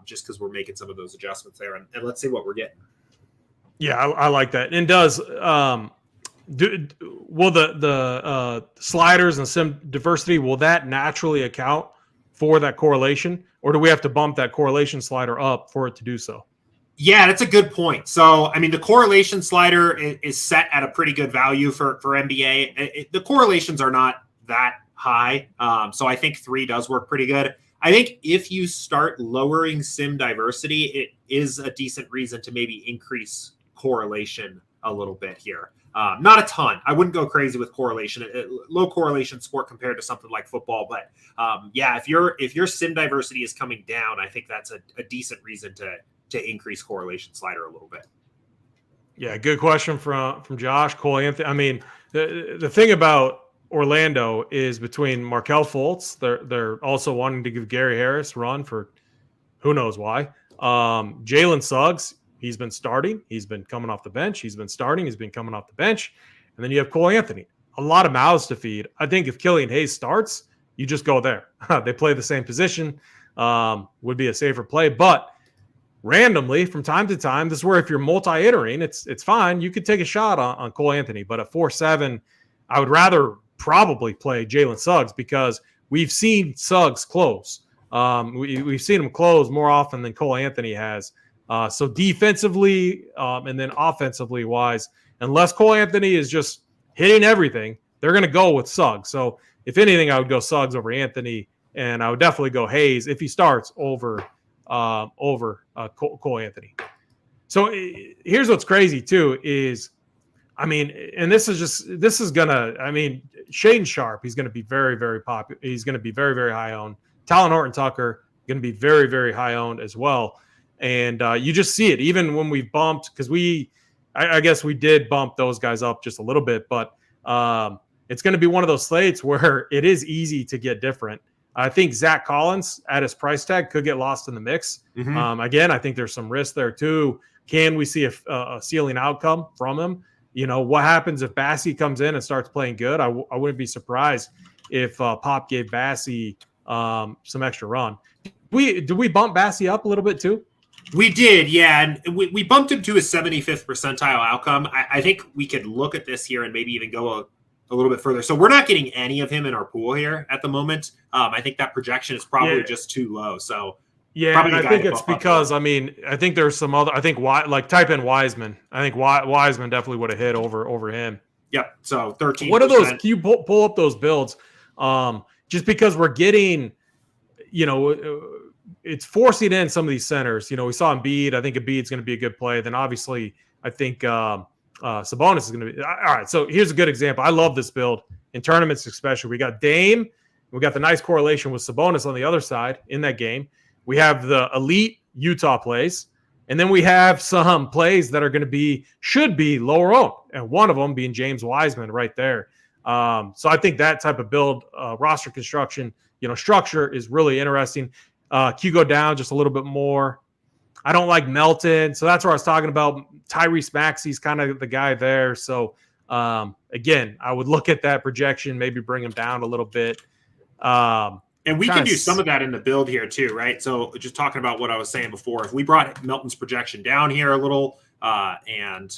just because we're making some of those adjustments there. And let's see what we're getting. Yeah, I like that. And does will the sliders and sim diversity, will that naturally account for that correlation, or do we have to bump that correlation slider up for it to do so? Yeah, that's a good point. So, I mean, the correlation slider is set at a pretty good value for NBA. The correlations are not that high. So I think 3 does work pretty good. I think if you start lowering sim diversity, it is a decent reason to maybe increase correlation a little bit here. Not a ton. I wouldn't go crazy with correlation. Low correlation sport compared to something like football. But yeah, if your sim diversity is coming down, I think that's a decent reason to increase correlation slider a little bit. Yeah, good question from Josh. Cole Anthony. I mean, the thing about Orlando is between Markelle Fultz, they're also wanting to give Gary Harris a run for who knows why. Jalen Suggs, he's been starting. He's been coming off the bench. He's been starting. He's been coming off the bench. And then you have Cole Anthony. A lot of mouths to feed. I think if Killian Hayes starts, you just go there. They play the same position. Would be a safer play. But randomly, from time to time, this is where if you're multi-iterating, it's fine. You could take a shot on Cole Anthony. But at 4-7, I would rather probably play Jalen Suggs because we've seen Suggs close. We've seen him close more often than Cole Anthony has. So defensively and then offensively wise, unless Cole Anthony is just hitting everything, they're going to go with Suggs. So if anything, I would go Suggs over Anthony, and I would definitely go Hayes if he starts over Cole Anthony. So here's what's crazy too is, I mean, and this is gonna, I mean, Shaden Sharp, he's going to be very, very popular. He's going to be very, very high owned. Talon Horton-Tucker going to be very, very high owned as well. And you just see it even when we bumped, because I guess we did bump those guys up just a little bit, but it's going to be one of those slates where it is easy to get different. I think Zach Collins at his price tag could get lost in the mix. Mm-hmm. Again, I think there's some risk there too. Can we see a ceiling outcome from him? You know, what happens if Bassey comes in and starts playing good? I wouldn't be surprised if Pop gave Bassey some extra run. Did we bump Bassey up a little bit too? We did, yeah. And we bumped him to his 75th percentile outcome. I think we could look at this here and maybe even go a little bit further. So we're not getting any of him in our pool here at the moment. I think that projection is probably just too low. So yeah, and I think it's because, I mean, I think there's some other, I think like type in Wiseman. I think Wiseman definitely would have hit over him. Yep. So 13%. What are those? Can you pull up those builds? Just because we're getting, you know, it's forcing in some of these centers. You know, we saw Embiid. I think Embiid's going to be a good play. Then obviously, I think Sabonis is going to be. All right, so here's a good example. I love this build in tournaments, especially. We got Dame. We got the nice correlation with Sabonis on the other side in that game. We have the elite Utah plays, and then we have some plays that are going to should be lower owned, and one of them being James Wiseman right there. So I think that type of build, roster construction, you know, structure is really interesting. Can you go down just a little bit more? I don't like Melton. So that's where I was talking about. Tyrese Maxey's kind of the guy there. So, again, I would look at that projection, maybe bring him down a little bit. And we can do some of that in the build here too, right? So just talking about what I was saying before, if we brought Milton's projection down here a little and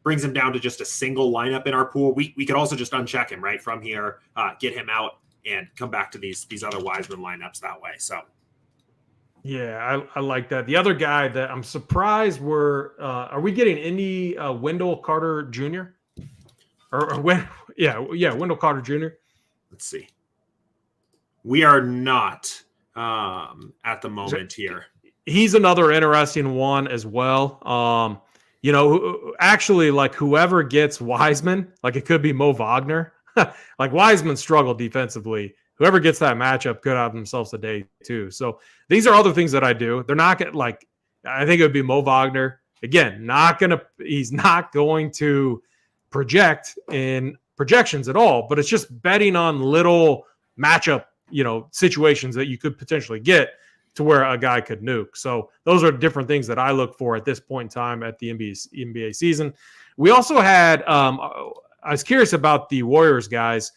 brings him down to just a single lineup in our pool, we could also just uncheck him right from here, get him out, and come back to these other Wiseman lineups that way. So. Yeah, I like that. The other guy that I'm surprised are we getting any Wendell Carter Jr.? Wendell Carter Jr. Let's see. We are not at the moment here. He's another interesting one as well. Actually, like whoever gets Wiseman, like it could be Mo Wagner. Like Wiseman struggled defensively. Whoever gets that matchup could have themselves a day too. So these are other things that I do. They're not going like, I think it would be Mo Wagner. Again, he's not going to project in projections at all, but it's just betting on little matchup, situations that you could potentially get to where a guy could nuke. So those are different things that I look for at this point in time at the NBA season. We also had, I was curious about the Warriors guys,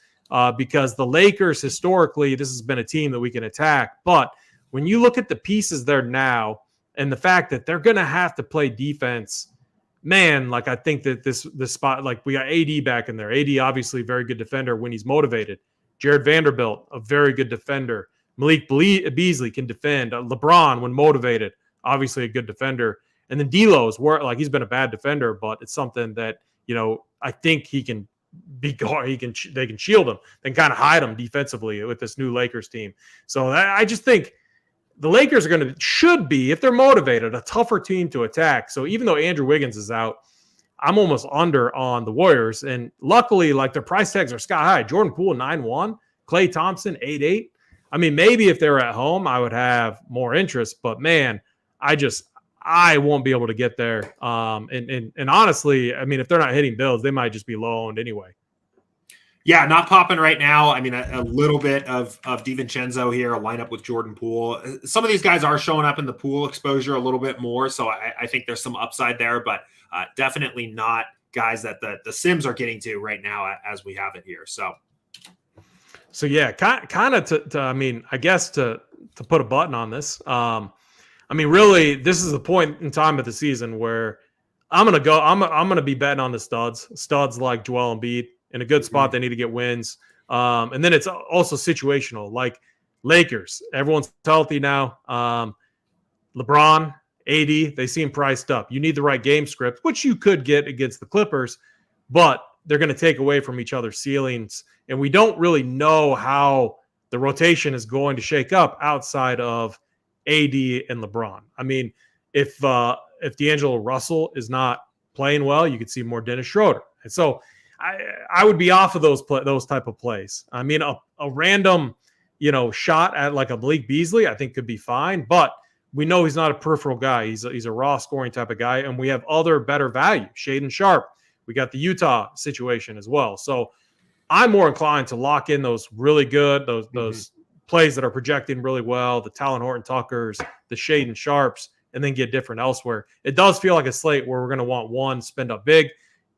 because the Lakers, historically, this has been a team that we can attack. But when you look at the pieces there now and the fact that they're going to have to play defense, man, like I think that this spot, like we got AD back in there. AD, obviously, very good defender when he's motivated. Jared Vanderbilt, a very good defender. Malik Beasley can defend. LeBron, when motivated, obviously a good defender. And then D'Lo's, he's been a bad defender, but it's something that, I think he can they can shield him, then kind of hide him defensively with this new Lakers team. So I just think the Lakers should be, if they're motivated, a tougher team to attack. So even though Andrew Wiggins is out, I'm almost under on the Warriors. And luckily, like their price tags are sky high. Jordan Poole 9-1, Klay Thompson 8-8. I mean, maybe if they were at home, I would have more interest. But man, I won't be able to get there. And honestly, I mean, if they're not hitting builds, they might just be low owned anyway. Yeah, not popping right now. I mean, a little bit of DiVincenzo here, a lineup with Jordan Poole. Some of these guys are showing up in the pool exposure a little bit more, so I think there's some upside there, but definitely not guys that the Sims are getting to right now as we have it here. So yeah, kind of to I mean, I guess to put a button on this. I mean, really, this is the point in time of the season where I'm gonna be betting on the studs like Joel Embiid in a good spot. They need to get wins, and then it's also situational. Like Lakers, everyone's healthy now. LeBron, AD, they seem priced up. You need the right game script, which you could get against the Clippers, but they're going to take away from each other's ceilings, and we don't really know how the rotation is going to shake up outside of AD and LeBron. I mean, if D'Angelo Russell is not playing well, you could see more Dennis Schroeder. And so I would be off of those type of plays. I mean, a random, shot at like a Malik Beasley, I think could be fine, but we know he's not a peripheral guy. He's a raw scoring type of guy, and we have other better value. Shaedon Sharpe. We got the Utah situation as well. So I'm more inclined to lock in those really good, those plays that are projecting really well, the Talon Horton-Tuckers, the Shaedon Sharpes, and then get different elsewhere. It does feel like a slate where we're going to want one spend up big,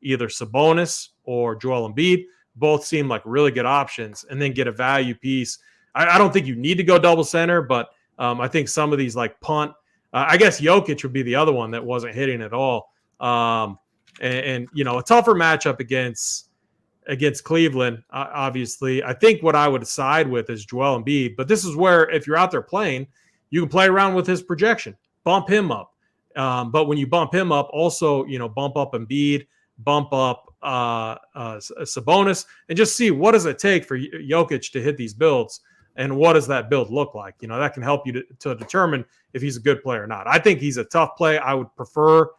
either Sabonis or Joel Embiid. Both seem like really good options, and then get a value piece. I don't think you need to go double center, but I think some of these like punt. I guess Jokic would be the other one that wasn't hitting at all. And a tougher matchup against Cleveland, obviously. I think what I would side with is Joel Embiid, but this is where if you're out there playing, you can play around with his projection, bump him up. But when you bump him up, also, bump up Embiid, bump up Sabonis, and just see what does it take for Jokic to hit these builds, and what does that build look like? That can help you to determine if he's a good player or not. I think he's a tough play. I would prefer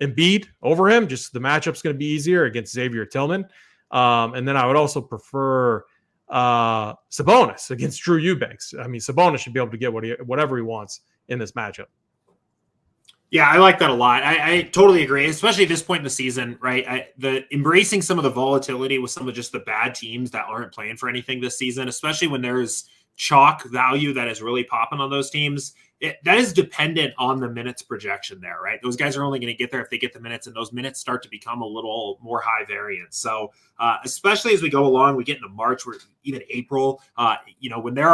Embiid over him. Just the matchup's going to be easier against Xavier Tillman. And then I would also prefer Sabonis against Drew Eubanks. I mean, Sabonis should be able to get whatever he wants in this matchup. Yeah, I like that a lot. I totally agree, especially at this point in the season, right? Embracing some of the volatility with some of just the bad teams that aren't playing for anything this season, especially when there's chalk value that is really popping on those teams, that is dependent on the minutes projection there, right? Those guys are only going to get there if they get the minutes, and those minutes start to become a little more high variance. So especially as we go along, we get into March, or even April, when there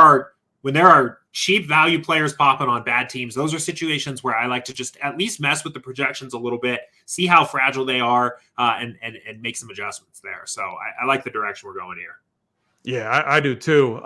are cheap value players popping on bad teams, those are situations where I like to just at least mess with the projections a little bit, see how fragile they are, and make some adjustments there. So I like the direction we're going here. Yeah, I do too.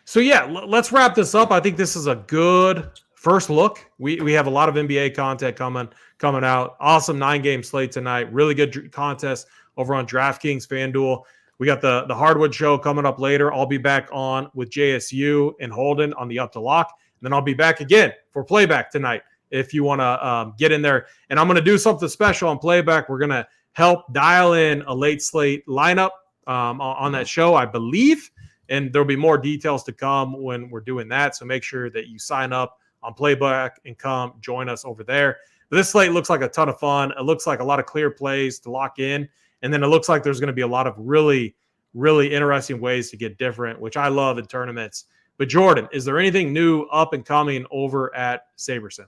So yeah, let's wrap this up. I think this is a good first look. We have a lot of NBA content coming out. Awesome 9-game slate tonight. Really good contest over on DraftKings, FanDuel. We got the Hardwood show coming up later. I'll be back on with JSU and Holden on the Up to Lock. And then I'll be back again for playback tonight if you want to get in there. And I'm going to do something special on playback. We're going to help dial in a late slate lineup on that show, I believe. And there'll be more details to come when we're doing that. So make sure that you sign up on playback and come join us over there. But this slate looks like a ton of fun. It looks like a lot of clear plays to lock in. And then it looks like there's going to be a lot of really, really interesting ways to get different, which I love in tournaments. But Jordan, is there anything new up and coming over at Sabersim?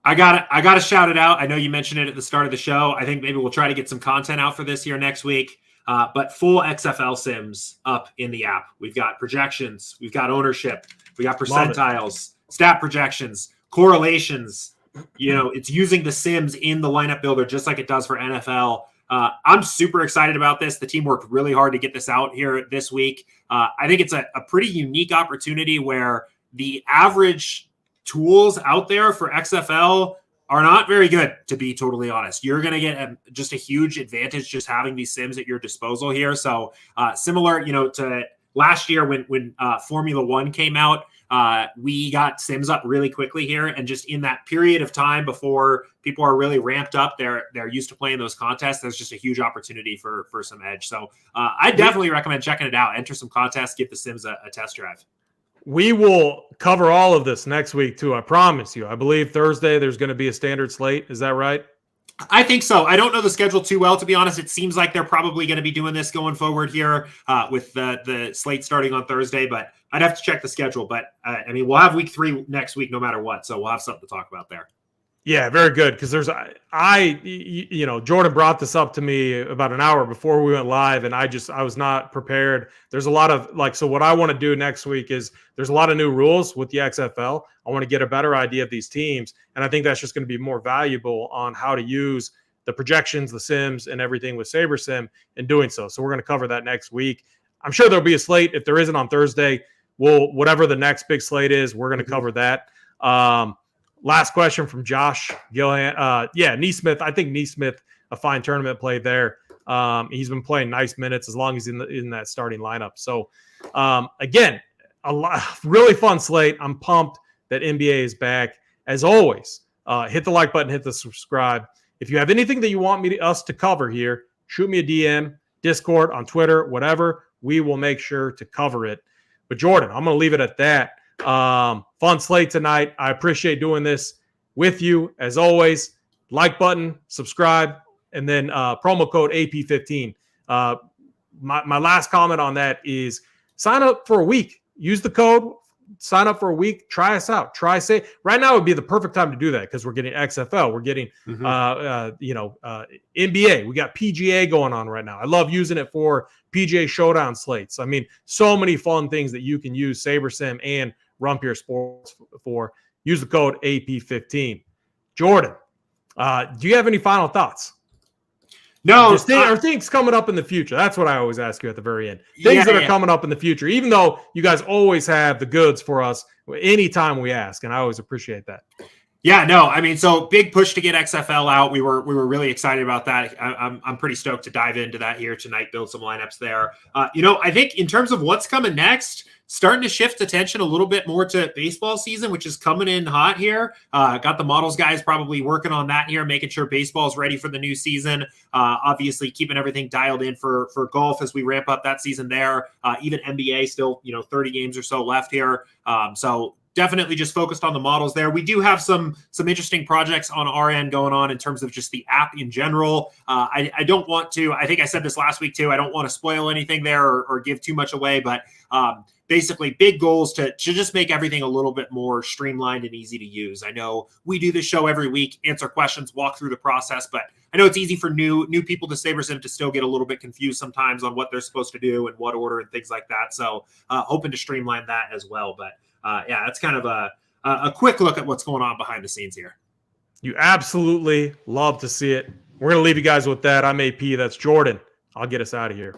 I got to shout it out. I know you mentioned it at the start of the show. I think maybe we'll try to get some content out for this here next week. But full XFL sims up in the app. We've got projections. We've got ownership. We got percentiles, stat projections, correlations. It's using the sims in the lineup builder just like it does for NFL. I'm super excited about this. The team worked really hard to get this out here this week. I think it's a pretty unique opportunity where the average tools out there for XFL are not very good, to be totally honest. You're going to get just a huge advantage just having these sims at your disposal here. So similar, to last year when Formula One came out, we got sims up really quickly here. And just in that period of time before people are really ramped up, they're used to playing those contests. There's just a huge opportunity for some edge. So I definitely recommend checking it out. Enter some contests, give the sims a test drive. We will cover all of this next week, too. I promise you. I believe Thursday there's going to be a standard slate. Is that right? I think so. I don't know the schedule too well, to be honest. It seems like they're probably going to be doing this going forward here with the slate starting on Thursday, but I'd have to check the schedule. But, we'll have week 3 next week no matter what, so we'll have something to talk about there. Yeah, very good. Because Jordan brought this up to me about an hour before we went live, and I was not prepared. There's a lot of so what I want to do next week is there's a lot of new rules with the XFL. I want to get a better idea of these teams, and I think that's just going to be more valuable on how to use the projections, the sims, and everything with Sabersim in doing so. So we're going to cover that next week. I'm sure there'll be a slate. If there isn't on Thursday, whatever the next big slate is, we're going to cover that. Last question from Josh Gilhan. Neesmith. I think Neesmith, a fine tournament play there. He's been playing nice minutes as long as he's in that starting lineup. So, again, really fun slate. I'm pumped that NBA is back. As always, hit the like button, hit the subscribe. If you have anything that you want us to cover here, shoot me a DM, Discord, on Twitter, whatever. We will make sure to cover it. But, Jordan, I'm going to leave it at that. Fun slate tonight. I appreciate doing this with you as always. Like button, subscribe, and then promo code AP15. My last comment on that is sign up for a week. Use the code. Sign up for a week. Try us out. Right now would be the perfect time to do that because we're getting XFL. We're getting NBA. We got PGA going on right now. I love using it for PGA Showdown slates. So many fun things that you can use Sabersim and Rumpier Sports for. Use the code AP15. Jordan, do you have any final thoughts? No. Are things coming up in the future? That's what I always ask you at the very end. Things that are coming up in the future, even though you guys always have the goods for us anytime we ask, and I always appreciate that. Yeah, no, so big push to get XFL out. We were really excited about that. I'm pretty stoked to dive into that here tonight, build some lineups there. I think in terms of what's coming next, starting to shift attention a little bit more to baseball season, which is coming in hot here. Got the models guys probably working on that here, making sure baseball's ready for the new season. Obviously keeping everything dialed in for golf as we ramp up that season there. Even NBA still, 30 games or so left here. So definitely just focused on the models there. We do have some interesting projects on our end going on in terms of just the app in general. I don't want to, I think I said this last week too, I don't want to spoil anything there or give too much away, but basically big goals to just make everything a little bit more streamlined and easy to use. I know we do this show every week, answer questions, walk through the process, but I know it's easy for new people to Sabersim to still get a little bit confused sometimes on what they're supposed to do and what order and things like that. So hoping to streamline that as well. But yeah, that's kind of a quick look at what's going on behind the scenes here. You absolutely love to see it. We're going to leave you guys with that. I'm AP. That's Jordan. I'll get us out of here.